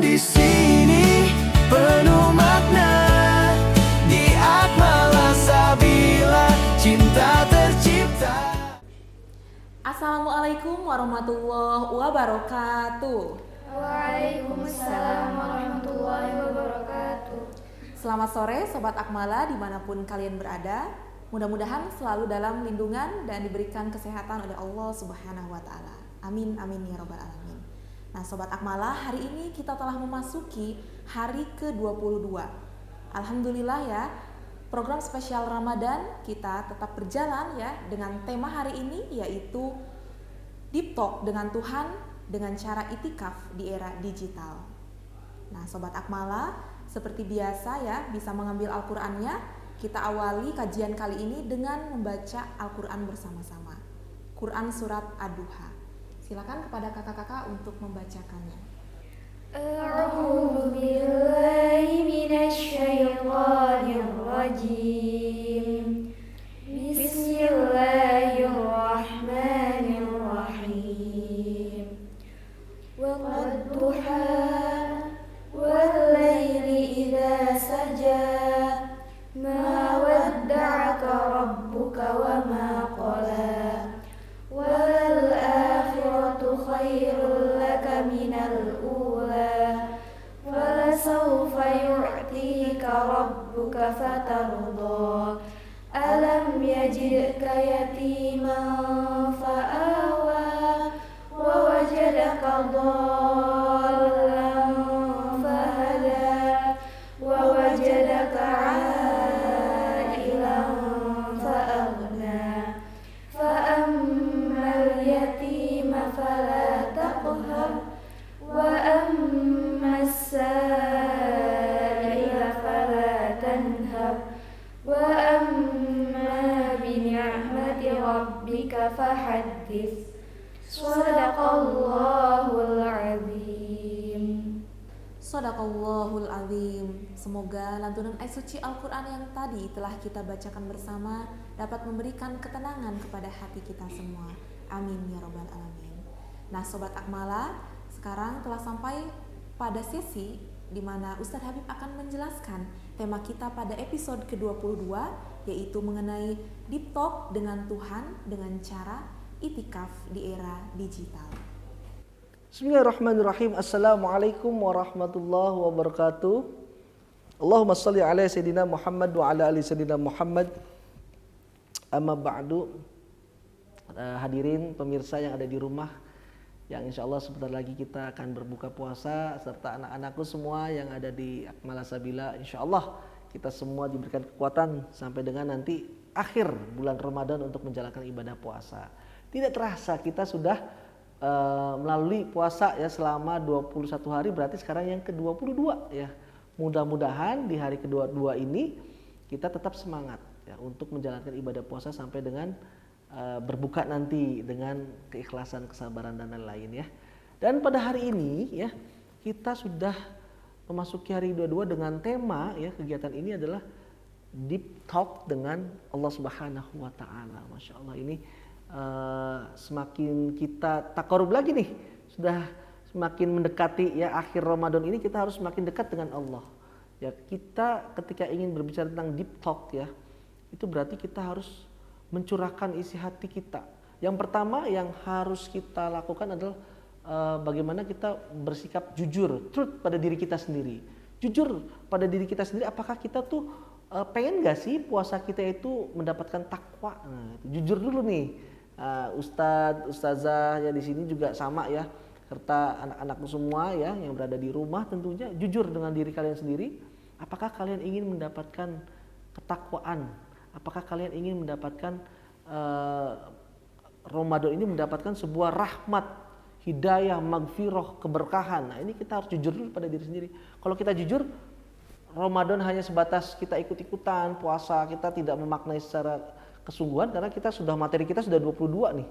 di sini penuh makna. Di Akmala Sabila cinta tercipta. Assalamualaikum warahmatullahi wabarakatuh. Waalaikumsalam warahmatullahi wabarakatuh. Selamat sore Sobat Akmala dimanapun kalian berada. Mudah-mudahan selalu dalam lindungan dan diberikan kesehatan oleh Allah Subhanahu wa Ta'ala. Amin, amin ya Rabbal Alamin. Nah Sobat Akmala, hari ini kita telah memasuki hari ke-22. Alhamdulillah ya, program spesial Ramadan kita tetap berjalan ya dengan tema hari ini yaitu Deep Talk dengan Tuhan dengan cara itikaf di era digital. Nah Sobat Akmala, seperti biasa ya bisa mengambil Al-Qur'annya. Kita awali kajian kali ini dengan membaca Al-Quran bersama-sama. Quran Surat Ad-Duha. Silakan kepada kakak-kakak untuk membacakannya. A'udzu billahi minasy syaithanir rajim. Bismillahirrahmanirrahim. Wad-duha wal-laili idza saja. Ma wadda'aka rabbuka wa ma qala. Wal akhiratu khairul laka minal ula. Falasawfa yu'tika rabbuka fatarda. Alam yajidka yatiman fa'awa. Wa wajadaka dhallan fahada. Wa wajadaka wa amma as-sa'ila fala tanhar wa amma bi ni'mati rabbika fahaddits. Shadaqallahul azim. Shadaqallahul azim. Semoga lantunan ayat suci Al-Quran yang tadi telah kita bacakan bersama dapat memberikan ketenangan kepada hati kita semua. Amin ya Rabbal Alamin. Nah Sobat Akmala, sekarang telah sampai pada sesi di mana Ustadz Habib akan menjelaskan tema kita pada episode ke-22 yaitu mengenai Deep Talk dengan Tuhan dengan cara itikaf di era digital. Bismillahirrahmanirrahim. Assalamualaikum warahmatullahi wabarakatuh. Allahumma salli ala Sayyidina Muhammad wa ala ali Sayyidina Muhammad. Amma ba'du. Hadirin pemirsa yang ada di rumah, yang insya Allah sebentar lagi kita akan berbuka puasa, serta anak-anakku semua yang ada di Akmala Sabila, insya Allah kita semua diberikan kekuatan sampai dengan nanti akhir bulan Ramadan untuk menjalankan ibadah puasa. Tidak terasa kita sudah melalui puasa ya selama 21 hari, berarti sekarang yang ke-22 ya. Mudah-mudahan di hari ke-22 ini kita tetap semangat ya untuk menjalankan ibadah puasa sampai dengan berbuka nanti dengan keikhlasan, kesabaran dan lain-lain ya. Dan pada hari ini ya kita sudah memasuki hari 22 dengan tema ya kegiatan ini adalah Deep Talk dengan Allah Subhanahu wa Ta'ala. Masya Allah, ini semakin kita takarub lagi nih, sudah semakin mendekati ya akhir Ramadan ini, kita harus semakin dekat dengan Allah. Ya, kita ketika ingin berbicara tentang Deep Talk ya, itu berarti kita harus mencurahkan isi hati kita. Yang pertama yang harus kita lakukan adalah bagaimana kita bersikap jujur, truth pada diri kita sendiri. Jujur pada diri kita sendiri, apakah kita tuh pengen gak sih puasa kita itu mendapatkan takwa? Nah, jujur dulu nih, Ustadz, Ustazah ya di sini juga sama ya, serta anak-anakku semua ya yang berada di rumah tentunya jujur dengan diri kalian sendiri. Apakah kalian ingin mendapatkan ketakwaan? Apakah kalian ingin mendapatkan Ramadan ini mendapatkan sebuah rahmat, hidayah, magfirah, keberkahan? Nah ini kita harus jujur dulu pada diri sendiri. Kalau kita jujur, Ramadan hanya sebatas kita ikut-ikutan puasa, kita tidak memaknai secara kesungguhan karena kita sudah materi kita sudah 22 nih.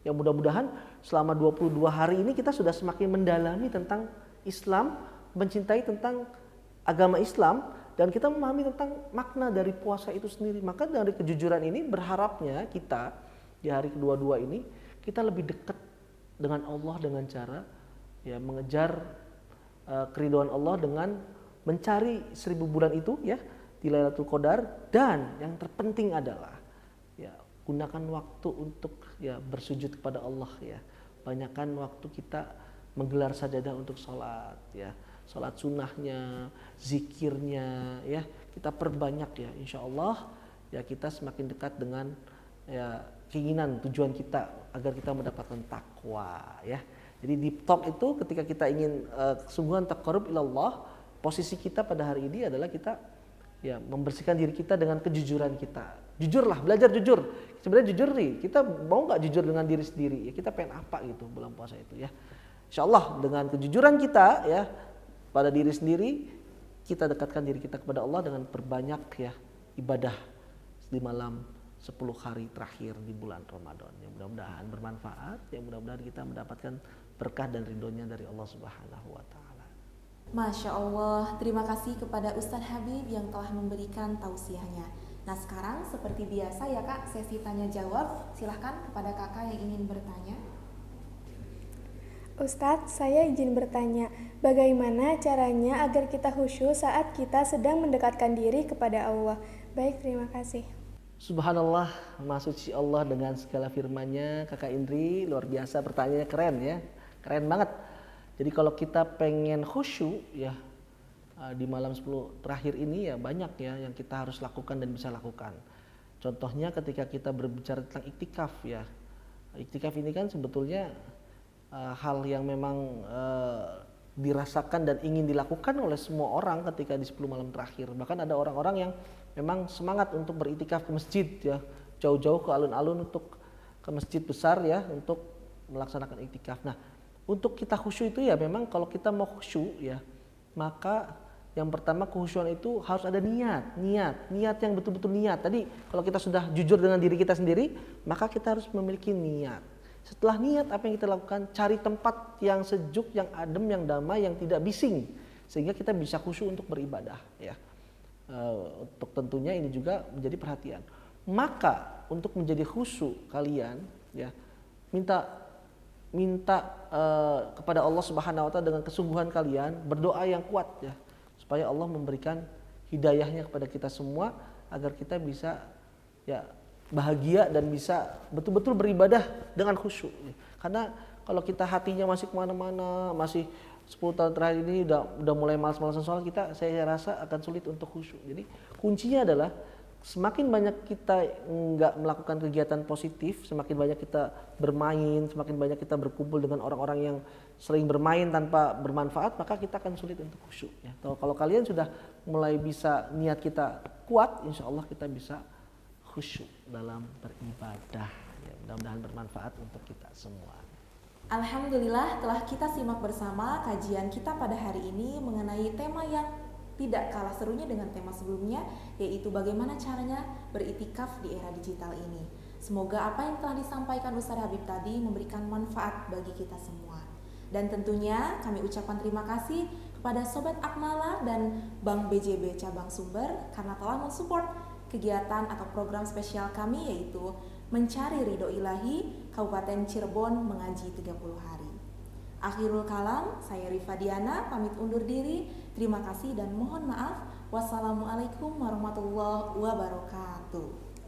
Ya mudah-mudahan selama 22 hari ini kita sudah semakin mendalami tentang Islam, mencintai tentang agama Islam, dan kita memahami tentang makna dari puasa itu sendiri. Maka dari kejujuran ini berharapnya kita di hari kedua-dua ini kita lebih dekat dengan Allah dengan cara ya mengejar keridhaan Allah dengan mencari 1000 bulan itu ya di Lailatul Qadar, dan yang terpenting adalah ya gunakan waktu untuk ya bersujud kepada Allah ya. Banyakkan waktu kita menggelar sajadah untuk sholat ya, sholat sunnahnya, zikirnya ya, kita perbanyak ya, insya Allah ya kita semakin dekat dengan ya keinginan tujuan kita agar kita mendapatkan takwa ya. Jadi deep talk itu ketika kita ingin kesungguhan taqarrub ilallah, posisi kita pada hari ini adalah kita ya membersihkan diri kita dengan kejujuran kita. Jujurlah, belajar jujur. Sebenarnya jujur nih, kita mau nggak jujur dengan diri sendiri? Ya kita pengen apa gitu bulan puasa itu ya. Insya Allah dengan kejujuran kita ya pada diri sendiri, kita dekatkan diri kita kepada Allah dengan perbanyak ya ibadah di malam 10 hari terakhir di bulan Ramadan. Yang mudah-mudahan bermanfaat, yang mudah-mudahan kita mendapatkan berkah dan ridhonya dari Allah Subhanahu wa Ta'ala. Masya Allah, terima kasih kepada Ustadz Habib yang telah memberikan tausiahnya. Nah sekarang seperti biasa ya Kak, sesi tanya jawab. Silahkan kepada kakak yang ingin bertanya. Ustadz, saya izin bertanya, bagaimana caranya agar kita khusyuk saat kita sedang mendekatkan diri kepada Allah? Baik, terima kasih. Subhanallah, Maha Suci Allah dengan segala firman-Nya. Kakak Indri, luar biasa, pertanyaannya keren ya, keren banget. Jadi kalau kita pengen khusyuk ya di malam 10 terakhir ini ya banyak ya yang kita harus lakukan dan bisa lakukan. Contohnya ketika kita berbicara tentang iktikaf ya. Iktikaf ini kan sebetulnya hal yang memang dirasakan dan ingin dilakukan oleh semua orang ketika di 10 malam terakhir. Bahkan ada orang-orang yang memang semangat untuk beriktikaf ke masjid ya, jauh-jauh ke alun-alun untuk ke masjid besar ya untuk melaksanakan iktikaf. Nah, untuk kita khusyuk itu ya memang kalau kita mau khusyuk ya, maka yang pertama kekhusyuan itu harus ada niat yang betul-betul niat. Tadi kalau kita sudah jujur dengan diri kita sendiri, maka kita harus memiliki niat. Setelah niat, apa yang kita lakukan? Cari tempat yang sejuk, yang adem, yang damai, yang tidak bising, sehingga kita bisa khusyuk untuk beribadah ya. Untuk tentunya ini juga menjadi perhatian. Maka untuk menjadi khusyuk kalian ya minta kepada Allah Subhanahu wa Ta'ala dengan kesungguhan kalian, berdoa yang kuat ya, supaya Allah memberikan hidayahnya kepada kita semua agar kita bisa ya bahagia dan bisa betul-betul beribadah dengan khusyuk. Karena kalau kita hatinya masih kemana-mana, masih 10 tahun terakhir ini udah mulai malas-malasan soal kita, saya rasa akan sulit untuk khusyuk. Jadi kuncinya adalah semakin banyak kita nggak melakukan kegiatan positif, semakin banyak kita bermain, semakin banyak kita berkumpul dengan orang-orang yang sering bermain tanpa bermanfaat, maka kita akan sulit untuk khusyuk. Ya. Kalau kalian sudah mulai bisa niat kita kuat, insya Allah kita bisa khusyuk dalam beribadah. Ya, mudah-mudahan bermanfaat untuk kita semua. Alhamdulillah telah kita simak bersama kajian kita pada hari ini mengenai tema yang tidak kalah serunya dengan tema sebelumnya, yaitu bagaimana caranya beriktikaf di era digital ini. Semoga apa yang telah disampaikan Ustaz Habib tadi memberikan manfaat bagi kita semua. Dan tentunya kami ucapkan terima kasih kepada Sobat Akmala dan Bank BJB Cabang Sumber karena telah mensupport kegiatan atau program spesial kami, yaitu Mencari Ridho Ilahi Kabupaten Cirebon Mengaji 30 Hari. Akhirul kalam, saya Rifa Diana pamit undur diri. Terima kasih dan mohon maaf. Wassalamualaikum warahmatullahi wabarakatuh.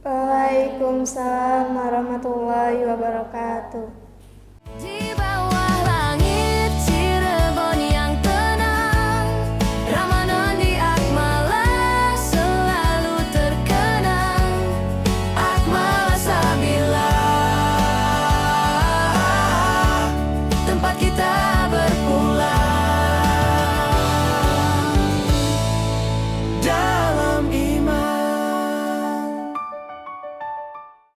Waalaikumsalam warahmatullahi wabarakatuh.